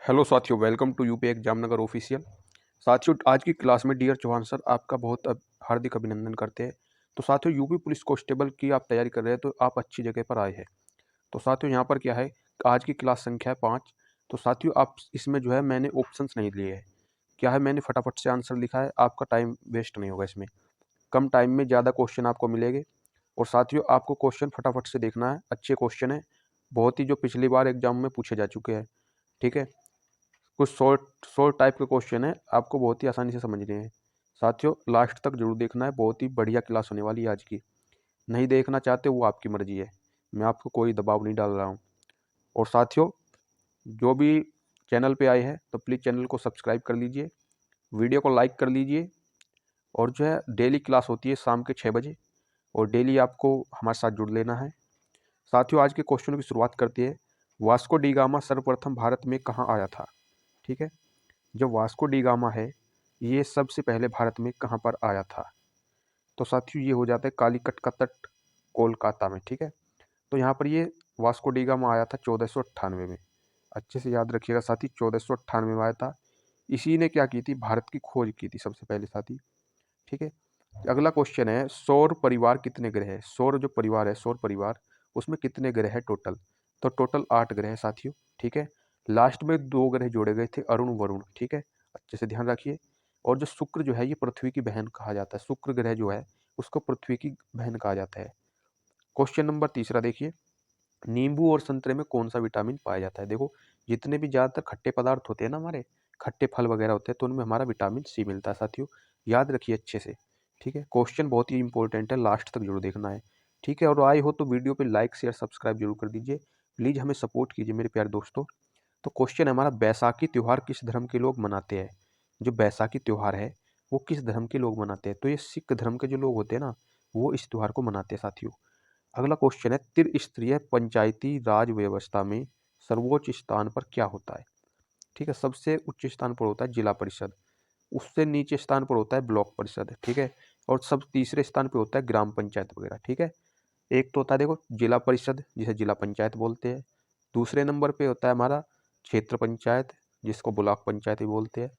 Hello साथियों, welcome to UP एग्जामनगर official. साथियों, आज की क्लास में डियर चौहान सर आपका बहुत हार्दिक अभिनंदन करते हैं। तो साथियों, यूपी पुलिस कांस्टेबल की आप तैयारी कर रहे हैं तो आप अच्छी जगह पर आए हैं। तो साथियों, यहाँ पर क्या है, आज की क्लास संख्या है 5। तो साथियों, आप इसमें जो है मैंने ऑप्शंस नहीं लिए हैं। क्या है, मैंने फटाफट से आंसर लिखा है, आपका टाइम वेस्ट नहीं होगा इसमें। कम टाइम में ज़्यादा क्वेश्चन आपको मिलेंगे। और साथियों, आपको क्वेश्चन फटाफट से देखना है, अच्छे क्वेश्चन है, बहुत ही जो पिछली बार एग्जाम में पूछे जा चुके हैं। ठीक है, कुछ शॉर्ट शॉर्ट टाइप के क्वेश्चन है, आपको बहुत ही आसानी से समझने हैं। साथियों, लास्ट तक जरूर देखना है, बहुत ही बढ़िया क्लास होने वाली है आज की। नहीं देखना चाहते वो आपकी मर्जी है, मैं आपको कोई दबाव नहीं डाल रहा हूँ। और साथियों, जो भी चैनल पे आए हैं तो प्लीज़ चैनल को सब्सक्राइब कर लीजिए, वीडियो को लाइक कर लीजिए। और जो है डेली क्लास होती है शाम के 6 बजे, और डेली आपको हमारे साथ जुड़ लेना है। साथियों, आज के क्वेश्चन की शुरुआत करते हैं। वास्को डी गामा सर्वप्रथम भारत में कहाँ आया था? ठीक है, जो वास्को डी गामा है, ये सबसे पहले भारत में कहाँ पर आया था? तो साथियों, ये हो जाता है कालीकट का तट, कोलकाता में। ठीक है, तो यहाँ पर ये वास्को डी गामा आया था 1498 में। अच्छे से याद रखिएगा साथी, 1498 में आया था। इसी ने क्या की थी, भारत की खोज की थी सबसे पहले साथी। ठीक है, अगला क्वेश्चन है, सौर परिवार कितने ग्रह है? सौर जो परिवार है, सौर परिवार, उसमें कितने ग्रह है टोटल? तो टोटल 8 ग्रह है साथियों। ठीक है, लास्ट में 2 ग्रह जोड़े गए थे, अरुण वरुण। ठीक है, अच्छे से ध्यान रखिए। और जो शुक्र जो है, ये पृथ्वी की बहन कहा जाता है। शुक्र ग्रह जो है, उसको पृथ्वी की बहन कहा जाता है। क्वेश्चन नंबर तीसरा देखिए, नींबू और संतरे में कौन सा विटामिन पाया जाता है? देखो, जितने भी ज़्यादातर खट्टे पदार्थ होते हैं ना, हमारे खट्टे फल वगैरह होते हैं, तो उनमें हमारा विटामिन सी मिलता है साथियों। याद रखिए अच्छे से। ठीक है, क्वेश्चन बहुत ही इंपॉर्टेंट है, लास्ट तक जरूर देखना है। ठीक है, और आए हो तो वीडियो पे लाइक शेयर सब्सक्राइब जरूर कर दीजिए। प्लीज़ हमें सपोर्ट कीजिए मेरे प्यारे दोस्तों। तो क्वेश्चन है हमारा, बैसाखी त्यौहार किस धर्म के लोग मनाते हैं? जो बैसाखी त्यौहार है, वो किस धर्म के लोग मनाते हैं? तो ये सिख धर्म के जो लोग होते हैं ना, वो इस त्यौहार को मनाते हैं साथियों। अगला क्वेश्चन है, त्रिस्तरीय पंचायती राज व्यवस्था में सर्वोच्च स्थान पर क्या होता है? ठीक है, सबसे उच्च स्थान पर होता है जिला परिषद, उससे नीचे स्थान पर होता है ब्लॉक परिषद। ठीक है, और सब तीसरे स्थान पर होता है ग्राम पंचायत वगैरह। ठीक है, एक तो होता है देखो जिला परिषद, जिसे जिला पंचायत बोलते हैं। दूसरे नंबर पे होता है हमारा क्षेत्र पंचायत, जिसको ब्लॉक पंचायत भी बोलते हैं।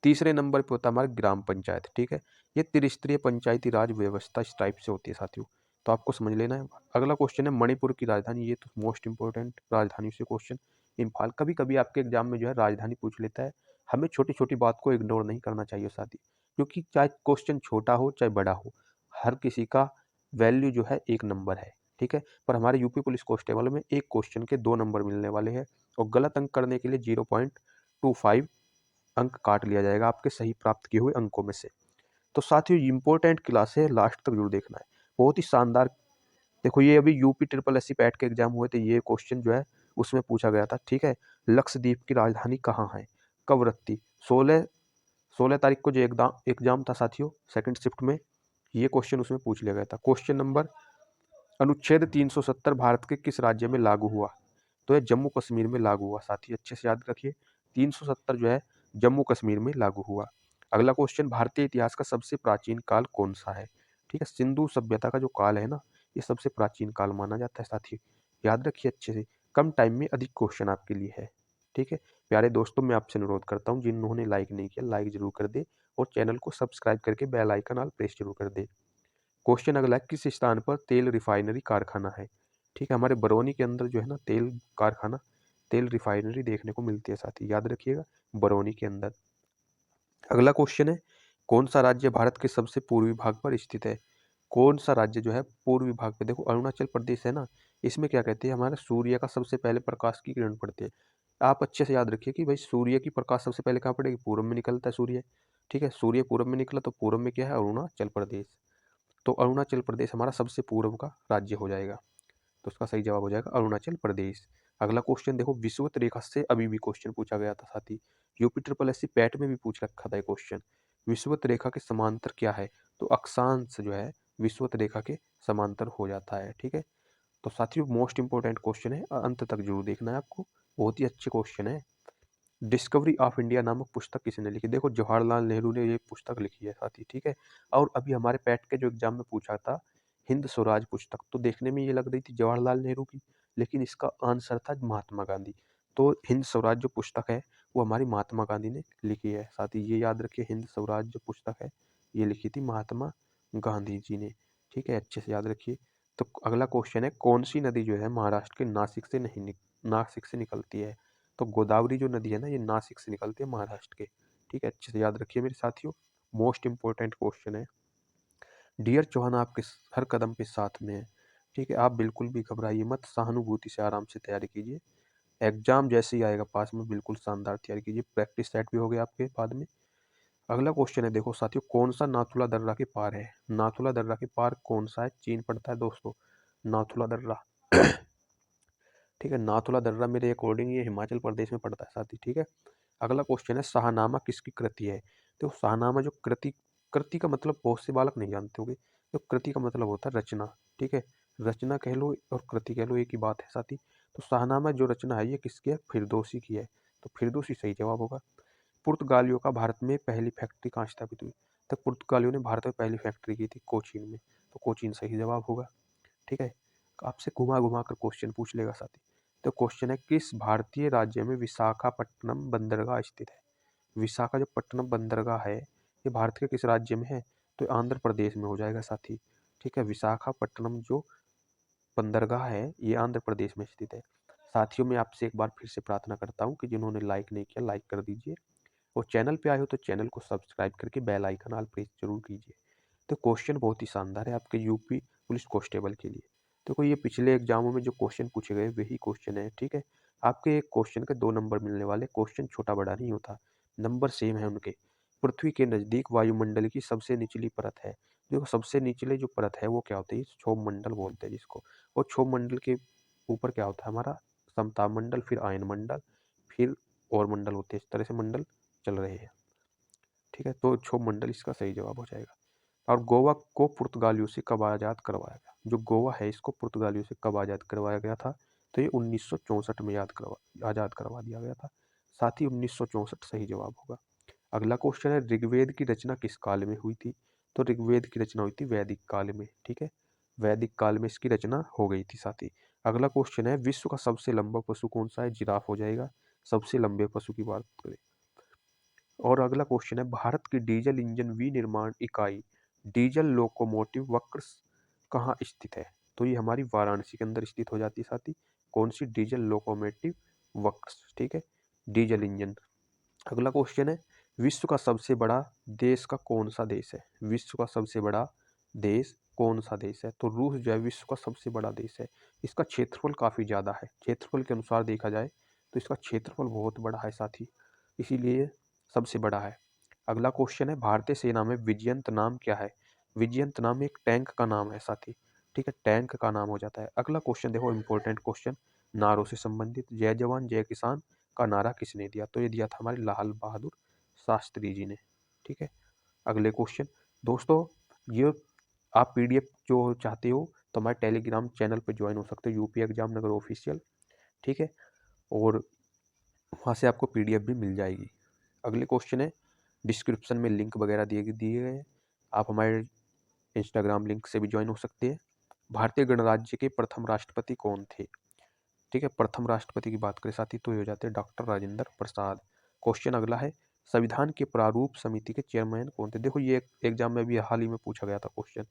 तीसरे नंबर पे होता है हमारा ग्राम पंचायत। ठीक है, ये त्रिस्तरीय पंचायती राज व्यवस्था इस टाइप से होती है साथियों, तो आपको समझ लेना है। अगला क्वेश्चन है, मणिपुर की राजधानी, ये तो मोस्ट इंपॉर्टेंट राजधानी से क्वेश्चन। इम्फाल, कभी कभी आपके एग्जाम में जो है राजधानी पूछ लेता है। हमें छोटी छोटी बात को इग्नोर नहीं करना चाहिए साथी, क्योंकि चाहे क्वेश्चन छोटा हो चाहे बड़ा हो, हर किसी का वैल्यू जो है 1 नंबर है। ठीक है, पर हमारे यूपी पुलिस कांस्टेबल में एक क्वेश्चन के 2 नंबर मिलने वाले हैं, और गलत अंक करने के लिए 0.25 अंक काट लिया जाएगा आपके सही प्राप्त किए हुए अंकों में से। तो साथियों, इंपॉर्टेंट क्लास है, लास्ट तक जरूर देखना है, बहुत ही शानदार। देखो, ये अभी UP triple S C PET के एग्जाम हुए थे, ये क्वेश्चन जो है उसमें पूछा गया था। ठीक है, लक्षद्वीप की राजधानी कहाँ है? कवरत्ती। 16 तारीख को जो एग्जाम था साथियों, सेकंड शिफ्ट में, ये क्वेश्चन उसमें पूछ लिया गया था। क्वेश्चन नंबर, अनुच्छेद 370 भारत के किस राज्य में लागू हुआ? तो ये जम्मू कश्मीर में लागू हुआ साथी, अच्छे से याद रखिए। 370 जो है जम्मू कश्मीर में लागू हुआ। अगला क्वेश्चन, भारतीय इतिहास का सबसे प्राचीन काल कौन सा है? ठीक है, सिंधु सभ्यता का जो काल है ना, ये सबसे प्राचीन काल माना जाता है साथी, याद रखिए अच्छे से। कम टाइम में अधिक क्वेश्चन आपके लिए है। ठीक है, प्यारे दोस्तों, मैं आपसे अनुरोध करता हूँ, जिन्होंने लाइक नहीं किया लाइक जरूर कर दे, और चैनल को सब्सक्राइब करके बेल आइकन ऑल प्रेस जरूर कर दे। क्वेश्चन अगला है, किस स्थान पर तेल रिफाइनरी कारखाना है? ठीक है, हमारे बरौनी के अंदर जो है ना तेल कारखाना, तेल रिफाइनरी देखने को मिलती है साथी, याद रखिएगा, बरौनी के अंदर। अगला क्वेश्चन है, कौन सा राज्य भारत के सबसे पूर्वी भाग पर स्थित है? कौन सा राज्य जो है पूर्वी भाग पे? देखो, अरुणाचल प्रदेश है ना, इसमें क्या कहते हैं, हमारे सूर्य का सबसे पहले प्रकाश की किरण पड़ती है। आप अच्छे से याद रखिए कि भाई सूर्य की प्रकाश सबसे पहले कहाँ पड़ेगी? पूर्व में निकलता है सूर्य। ठीक है, सूर्य पूर्व में निकला तो पूर्व में क्या है? अरुणाचल प्रदेश। तो अरुणाचल प्रदेश हमारा सबसे पूर्व का राज्य हो जाएगा, तो उसका सही जवाब हो जाएगा अरुणाचल प्रदेश। अगला क्वेश्चन देखो, विषुवत रेखा से अभी भी क्वेश्चन पूछा गया था साथी, UP triple S C PET में भी पूछ रखा था ये क्वेश्चन। विषुवत रेखा के समांतर क्या है? तो अक्षांश जो है विषुवत रेखा के समांतर हो जाता है। ठीक है, तो साथियों, मोस्ट इंपॉर्टेंट क्वेश्चन है, अंत तक जरूर देखना है आपको, बहुत ही अच्छे क्वेश्चन है। डिस्कवरी ऑफ इंडिया नामक पुस्तक किसने लिखी? देखो, जवाहरलाल नेहरू ने ये पुस्तक लिखी है साथी। ठीक है, और अभी हमारे पैट के जो एग्जाम में पूछा था, हिंद स्वराज पुस्तक, तो देखने में ये लग रही थी जवाहरलाल नेहरू की, लेकिन इसका आंसर था महात्मा गांधी। तो हिंद स्वराज जो पुस्तक है वो हमारी महात्मा गांधी ने लिखी है। साथ ही ये याद रखिए, हिंद स्वराज जो पुस्तक है ये लिखी थी महात्मा गांधी जी ने। ठीक है, अच्छे से याद रखिए। तो अगला क्वेश्चन है, कौन सी नदी जो है महाराष्ट्र के नासिक से निकलती है? तो गोदावरी जो नदी है ना, ये नासिक से निकलती है महाराष्ट्र के। ठीक है, अच्छे से याद रखिए मेरे साथियों। मोस्ट इंपॉर्टेंट क्वेश्चन है। डियर चौहान आपके हर कदम के साथ में है। ठीक है, आप बिल्कुल भी घबराइए मत, सहानुभूति से आराम से तैयारी कीजिए। एग्जाम जैसे ही आएगा पास में बिल्कुल शानदार तैयारी कीजिए। प्रैक्टिस सेट भी हो गया आपके बाद में। अगला क्वेश्चन है, देखो साथियों, कौन सा नाथुला दर्रा के पार है? नाथुला दर्रा के पार कौन सा है? चीन पड़ता है दोस्तों, नाथुला दर्रा। ठीक है, नाथुला दर्रा मेरे अकॉर्डिंग ये हिमाचल प्रदेश में पड़ता है साथी। ठीक है, अगला क्वेश्चन है, शाहनामा किसकी कृति है? तो शाहनामा जो कृति, कृति का मतलब बहुत से बालक नहीं जानते होंगे। तो कृति का मतलब होता है रचना। ठीक है, रचना कह लो और कृति कह लो एक ही बात है साथी। तो शाहनामा जो रचना है ये किसकी है? फिरदौसी की है। तो फिरदौसी सही जवाब होगा। पुर्तगालियों का भारत में पहली फैक्ट्री कहाँ स्थापित हुई? तो पुर्तगालियों ने भारत में पहली फैक्ट्री की थी कोचीन में। तो कोचीन सही जवाब होगा। ठीक है, आपसे घुमा घुमा कर क्वेश्चन पूछ लेगा साथी। तो क्वेश्चन है, किस भारतीय राज्य में विशाखापट्टनम बंदरगाह स्थित है? विशाखा जो पट्टनम बंदरगाह है ये भारत के किस राज्य में है? तो आंध्र प्रदेश में हो जाएगा साथी। ठीक है, विशाखापट्टनम जो बंदरगाह है ये आंध्र प्रदेश में स्थित है। साथियों, मैं आपसे एक बार फिर से प्रार्थना करता हूँ कि जिन्होंने लाइक नहीं किया लाइक कर दीजिए, और चैनल पे आए हो तो चैनल को सब्सक्राइब करके बेल आइकन ऑल प्रेस जरूर कीजिए। तो क्वेश्चन बहुत ही शानदार है आपके यूपी पुलिस कांस्टेबल के लिए। देखो ये पिछले एग्जामों में जो क्वेश्चन पूछे गए वही क्वेश्चन है। ठीक है, आपके एक क्वेश्चन के 2 नंबर मिलने वाले। क्वेश्चन छोटा बड़ा नहीं होता, नंबर सेम है उनके। पृथ्वी के नज़दीक वायुमंडल की सबसे निचली परत है। देखो सबसे निचले जो परत है वो क्या होती है? क्षोभ मंडल बोलते हैं जिसको। और क्षोभ मंडल के ऊपर क्या होता है हमारा? समताप मंडल, फिर आयन मंडल, फिर और मंडल होते हैं। इस तरह से मंडल चल रहे हैं। ठीक है, तो क्षोभ मंडल इसका सही जवाब हो जाएगा। और गोवा को पुर्तगालियों से कब आज़ाद करवाया गया? जो गोवा है इसको पुर्तगालियों से कब आज़ाद करवाया गया था? तो ये 1964 में आज़ाद करवा दिया गया था। साथ ही 1964 सही जवाब होगा। अगला क्वेश्चन है, ऋग्वेद की रचना किस काल में हुई थी? तो ऋग्वेद की रचना हुई थी वैदिक काल में। ठीक है, वैदिक काल में इसकी रचना हो गई थी साथी। अगला क्वेश्चन है, विश्व का सबसे लंबा पशु कौन सा है? जिराफ हो जाएगा। सबसे लंबे पशु की बात करें। और अगला क्वेश्चन है, भारत की डीजल इंजन विनिर्माण इकाई डीजल लोकोमोटिव वर्क्स कहाँ स्थित है? तो ये हमारी वाराणसी के अंदर स्थित हो जाती है साथी। कौन सी? Diesel locomotive works. ठीक है, डीजल इंजन। अगला क्वेश्चन है, विश्व का सबसे बड़ा देश का कौन सा देश है? विश्व का सबसे बड़ा देश कौन सा देश है? तो रूस जो है विश्व का सबसे बड़ा देश है। इसका क्षेत्रफल काफ़ी ज़्यादा है। क्षेत्रफल के अनुसार देखा जाए तो इसका क्षेत्रफल बहुत बड़ा है साथी, इसीलिए सबसे बड़ा है। अगला क्वेश्चन है, भारतीय सेना में विजयंत नाम क्या है? विजयंत नाम एक टैंक का नाम है साथी। ठीक है, टैंक का नाम हो जाता है। अगला क्वेश्चन देखो, इंपॉर्टेंट क्वेश्चन, नारों से संबंधित। जय जवान जय किसान का नारा किसने दिया? तो ये दिया था हमारे लाल बहादुर शास्त्री जी ने। ठीक है, अगले क्वेश्चन दोस्तों, ये आप पीडीएफ जो चाहते हो तो हमारे टेलीग्राम चैनल पर ज्वाइन हो सकते हो, यूपी एग्जाम नगर ऑफिशियल। ठीक है, और वहाँ से आपको पीडीएफ भी मिल जाएगी। अगले क्वेश्चन है, डिस्क्रिप्शन में लिंक वगैरह दिए दिए गए हैं, आप हमारे इंस्टाग्राम लिंक से भी ज्वाइन हो सकते हैं। भारतीय गणराज्य के प्रथम राष्ट्रपति कौन थे? ठीक है, प्रथम राष्ट्रपति की बात करें साथी तो ये हो जाते हैं डॉक्टर राजेंद्र प्रसाद। क्वेश्चन अगला है, संविधान के प्रारूप समिति के चेयरमैन कौन थे? देखो ये एग्जाम में भी हाल ही में पूछा गया था क्वेश्चन।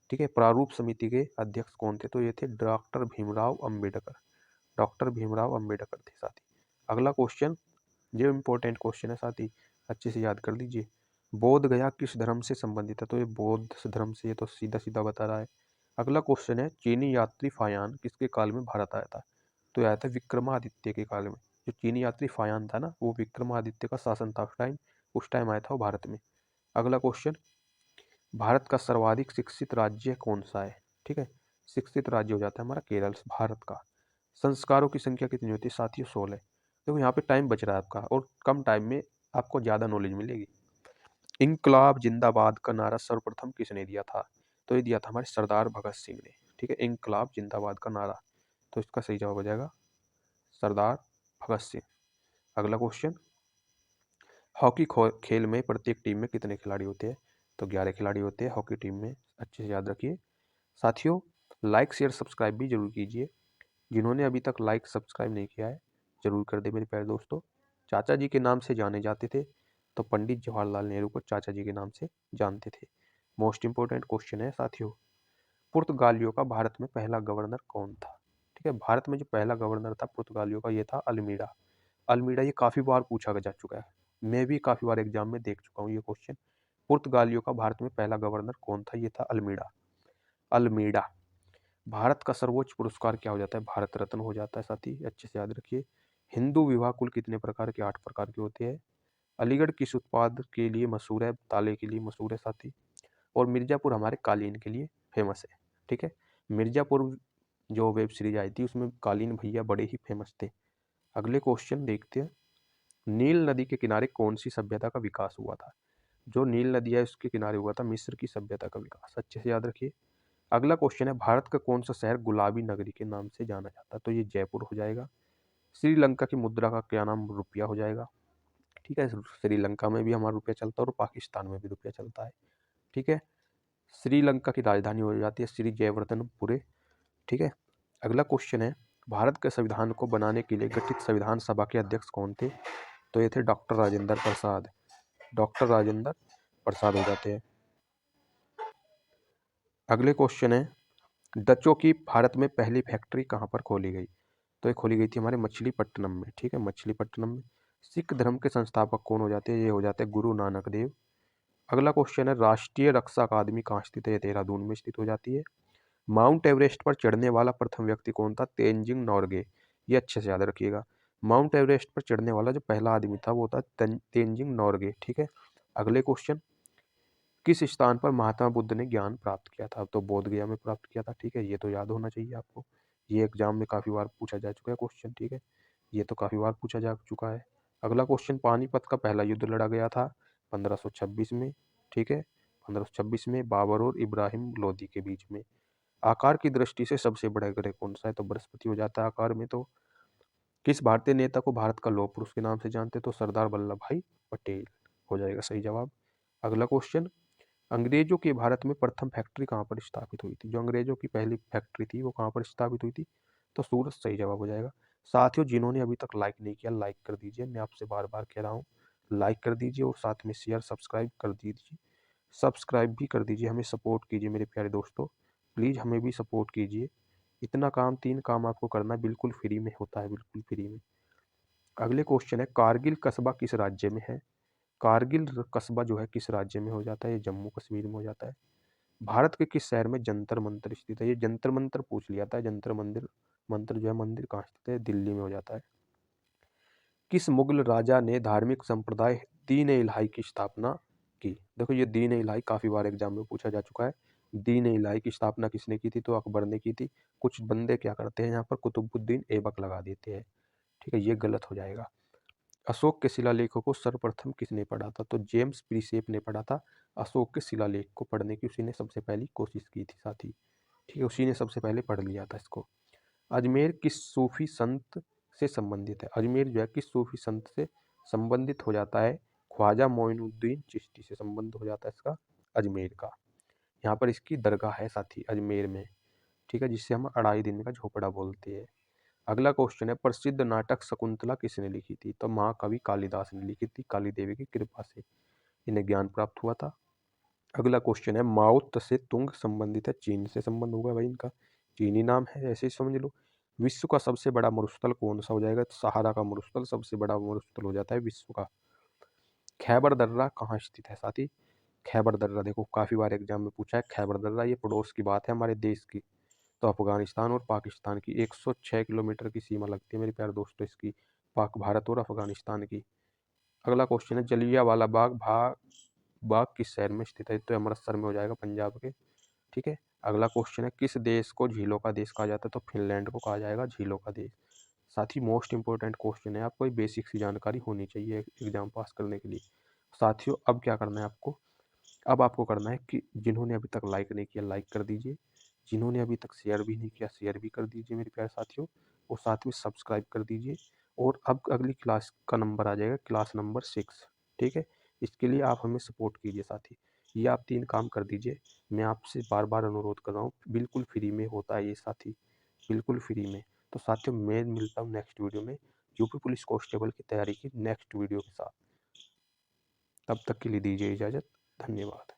ठीक है, प्रारूप समिति के अध्यक्ष कौन थे? तो ये थे डॉक्टर भीमराव अम्बेडकर। डॉक्टर भीमराव अम्बेडकर थे साथी। अगला क्वेश्चन, ये इंपॉर्टेंट क्वेश्चन है साथी, अच्छे से याद कर लीजिए। बोध गया किस धर्म से संबंधित है? तो ये बौद्ध धर्म से, ये तो सीधा सीधा बता रहा है। अगला क्वेश्चन है, चीनी यात्री फायान किसके काल में भारत आया था? तो यह आया था विक्रमादित्य के काल में। जो चीनी यात्री फायान था ना वो विक्रमादित्य का शासन था उस टाइम आया था वो भारत में। अगला क्वेश्चन, भारत का सर्वाधिक शिक्षित राज्य कौन सा है? ठीक है, शिक्षित राज्य हो जाता है हमारा केरल भारत का। संस्कारों की संख्या कितनी होती है साथियों? 16। देखो यहाँ पे टाइम बच रहा है आपका और कम टाइम में आपको ज़्यादा नॉलेज मिलेगी। इंकलाब जिंदाबाद का नारा सर्वप्रथम किसने दिया था? तो ये दिया था हमारे सरदार भगत सिंह ने। ठीक है, इंकलाब जिंदाबाद का नारा, तो इसका सही जवाब हो जाएगा सरदार भगत सिंह। अगला क्वेश्चन, हॉकी खेल में प्रत्येक टीम में कितने खिलाड़ी होते हैं? तो 11 खिलाड़ी होते हैं हॉकी टीम में, अच्छे से याद रखिए। साथियों, लाइक शेयर सब्सक्राइब भी जरूर कीजिए। जिन्होंने अभी तक लाइक सब्सक्राइब नहीं किया है जरूर कर दे मेरे प्यारे दोस्तों। चाचा जी के नाम से जाने जाते थे, तो पंडित जवाहरलाल नेहरू को चाचा जी के नाम से जानते थे। मोस्ट इंपोर्टेंट क्वेश्चन है साथियों, पुर्तगालियों का भारत में पहला गवर्नर कौन था? ठीक है, भारत में जो पहला गवर्नर था पुर्तगालियों का, ये था अल्मीडा। अल्मीडा ये काफी बार पूछा जा चुका है, मैं भी काफी बार एग्जाम में देख चुका हूँ ये क्वेश्चन। पुर्तगालियों का भारत में पहला गवर्नर कौन था? ये था अल्मीडा। अल्मीडा। भारत का सर्वोच्च पुरस्कार क्या हो जाता है? भारत रत्न हो जाता है साथी, अच्छे से याद रखिए। हिंदू विवाह कुल कितने प्रकार के? 8 प्रकार के होते हैं। अलीगढ़ किस उत्पाद के लिए मशहूर है? ताले के लिए मशहूर है साथी। और मिर्जापुर हमारे कालीन के लिए फेमस है। ठीक है, मिर्जापुर जो वेब सीरीज आई थी उसमें कालीन भैया बड़े ही फेमस थे। अगले क्वेश्चन देखते हैं, नील नदी के किनारे कौन सी सभ्यता का विकास हुआ था? जो नील नदी है उसके किनारे हुआ था मिस्र की सभ्यता का विकास, अच्छे से याद रखिए। अगला क्वेश्चन है, भारत का कौन सा शहर गुलाबी नगरी के नाम से जाना जाता है? तो ये जयपुर हो जाएगा। श्रीलंका की मुद्रा का क्या नाम? रुपया हो जाएगा। ठीक है, श्रीलंका में भी हमारा रुपया चलता है और पाकिस्तान में भी रुपया चलता है। ठीक है, श्रीलंका की राजधानी हो जाती है श्री जयवर्धनपुरे। ठीक है, अगला क्वेश्चन है, भारत के संविधान को बनाने के लिए गठित संविधान सभा के अध्यक्ष कौन थे? तो ये थे डॉक्टर राजेंद्र प्रसाद। डॉक्टर राजेंद्र प्रसाद हो जाते हैं। अगले क्वेश्चन है, डचों की भारत में पहली फैक्ट्री कहाँ पर खोली गई? तो ये खोली गई थी हमारे मछलीपट्टनम में। ठीक है, मछलीपट्टनम में। सिख धर्म के संस्थापक कौन हो जाते हैं? ये हो जाते हैं गुरु नानक देव। अगला क्वेश्चन है, राष्ट्रीय रक्षा अकादमी कहाँ स्थित है? ये देहरादून में स्थित हो जाती है। माउंट एवरेस्ट पर चढ़ने वाला प्रथम व्यक्ति कौन था? तेंजिंग नोर्गे। ये अच्छे से याद रखिएगा, माउंट एवरेस्ट पर चढ़ने वाला जो पहला आदमी था वो था तेंजिंग नोर्गे। ठीक है, अगले क्वेश्चन, किस स्थान पर महात्मा बुद्ध ने ज्ञान प्राप्त किया था? तो बोध गया में प्राप्त किया था। ठीक है, ये तो याद होना चाहिए आपको, ये एग्जाम में काफी बार पूछा जा चुका है क्वेश्चन। ठीक है, ये तो काफी बार पूछा जा चुका है। अगला क्वेश्चन, पानीपत का पहला युद्ध लड़ा गया था 1526 में। ठीक है, 1526 में बाबर और इब्राहिम लोदी के बीच में। आकार की दृष्टि से सबसे बड़ा ग्रह कौन सा है? तो बृहस्पति हो जाता है आकार में। तो किस भारतीय नेता को भारत का लौह पुरुष के नाम से जानते? तो सरदार वल्लभ भाई पटेल हो जाएगा सही जवाब। अगला क्वेश्चन, अंग्रेजों की भारत में प्रथम फैक्ट्री कहाँ पर स्थापित हुई थी? जो अंग्रेजों की पहली फैक्ट्री थी वो कहाँ पर स्थापित हुई थी? तो सूरत सही जवाब हो जाएगा। साथियों, जिन्होंने अभी तक लाइक नहीं किया लाइक कर दीजिए, मैं आपसे बार बार कह रहा हूँ लाइक कर दीजिए और साथ में शेयर सब्सक्राइब कर दीजिए। सब्सक्राइब भी कर दीजिए, हमें सपोर्ट कीजिए मेरे प्यारे दोस्तों, प्लीज़ हमें भी सपोर्ट कीजिए। इतना काम, 3 काम आपको करना है, बिल्कुल फ्री में होता है, बिल्कुल फ्री में। अगले क्वेश्चन है, कारगिल कस्बा किस राज्य में है? कारगिल कस्बा जो है किस राज्य में हो जाता है? ये जम्मू कश्मीर में हो जाता है। भारत के किस शहर में जंतर मंतर स्थित है? ये जंतर मंतर पूछ लिया था, जंतर मंदिर मंत्र जो है मंदिर कहाँ स्थित है? दिल्ली में हो जाता है। किस मुगल राजा ने धार्मिक संप्रदाय दीन ए इलाही की स्थापना की? देखो ये दीन ए इलाही काफी बार एग्जाम में पूछा जा चुका है। दीन ए इलाही की स्थापना किसने की थी? तो अकबर ने की थी। कुछ बंदे क्या करते हैं यहाँ पर कुतुबुद्दीन ऐबक लगा देते हैं। ठीक है, ये गलत हो जाएगा। अशोक के शिलालेखों को सर्वप्रथम किसने पढ़ा था? तो जेम्स प्रीसेप ने पढ़ा था। अशोक के शिलालेख को पढ़ने की उसी ने सबसे पहली कोशिश की थी साथी। ठीक है, उसी ने सबसे पहले पढ़ लिया था इसको। अजमेर किस सूफी संत से संबंधित है? अजमेर जो है किस सूफी संत से संबंधित हो जाता है? ख्वाजा मोइनुद्दीन चिश्ती से संबंध हो जाता है इसका, अजमेर का। यहाँ पर इसकी दरगाह है साथी अजमेर में। ठीक है, जिससे हम अढ़ाई दिन का झोपड़ा बोलते हैं। अगला क्वेश्चन है, प्रसिद्ध नाटक शकुंतला किसने लिखी थी? तो महाकवि कालिदास ने लिखी थी, काली देवी की कृपा से इन्हें ज्ञान प्राप्त हुआ था। अगला क्वेश्चन है, माओ तसे तुंग संबंधित है, चीन से संबंध होगा भाई इनका, चीनी नाम है ऐसे ही समझ लो। विश्व का सबसे बड़ा मरुस्थल कौन सा हो जाएगा? तो सहारा का मरुस्थल सबसे बड़ा मरुस्थल हो जाता है विश्व का। खैबर दर्रा कहाँ स्थित है साथी? खैबर दर्रा देखो काफी बार एग्जाम में पूछा है। खैबर दर्रा ये पड़ोस की बात है हमारे देश की, तो अफगानिस्तान और पाकिस्तान की 106 किलोमीटर की सीमा लगती है मेरे प्यारे दोस्तों इसकी, पाक भारत और अफगानिस्तान की। अगला क्वेश्चन है, जलियांवाला बाग किस शहर में स्थित है? तो अमृतसर में हो जाएगा, पंजाब के। ठीक है, अगला क्वेश्चन है, किस देश को झीलों का देश कहा जाता है? तो फिनलैंड को कहा जाएगा झीलों का देश। साथ ही मोस्ट इंपोर्टेंट क्वेश्चन है, आपको बेसिक सी जानकारी होनी चाहिए एग्जाम पास करने के लिए। साथियों अब क्या करना है आपको? अब आपको करना है कि जिन्होंने अभी तक लाइक नहीं किया लाइक कर दीजिए, जिन्होंने अभी तक शेयर भी नहीं किया शेयर भी कर दीजिए मेरे प्यारे साथियों, और साथ में सब्सक्राइब कर दीजिए। और अब अगली क्लास का नंबर आ जाएगा, क्लास नंबर 6। ठीक है, इसके लिए आप हमें सपोर्ट कीजिए साथी, ये आप 3 काम कर दीजिए। मैं आपसे बार बार अनुरोध कर रहा हूँ, बिल्कुल फ्री में होता है ये साथी, बिल्कुल फ्री में। तो साथियों मैं मिलता हूँ नेक्स्ट वीडियो में, यूपी पुलिस कांस्टेबल की तैयारी की नेक्स्ट वीडियो के साथ। तब तक के लिए दीजिए इजाज़त। धन्यवाद।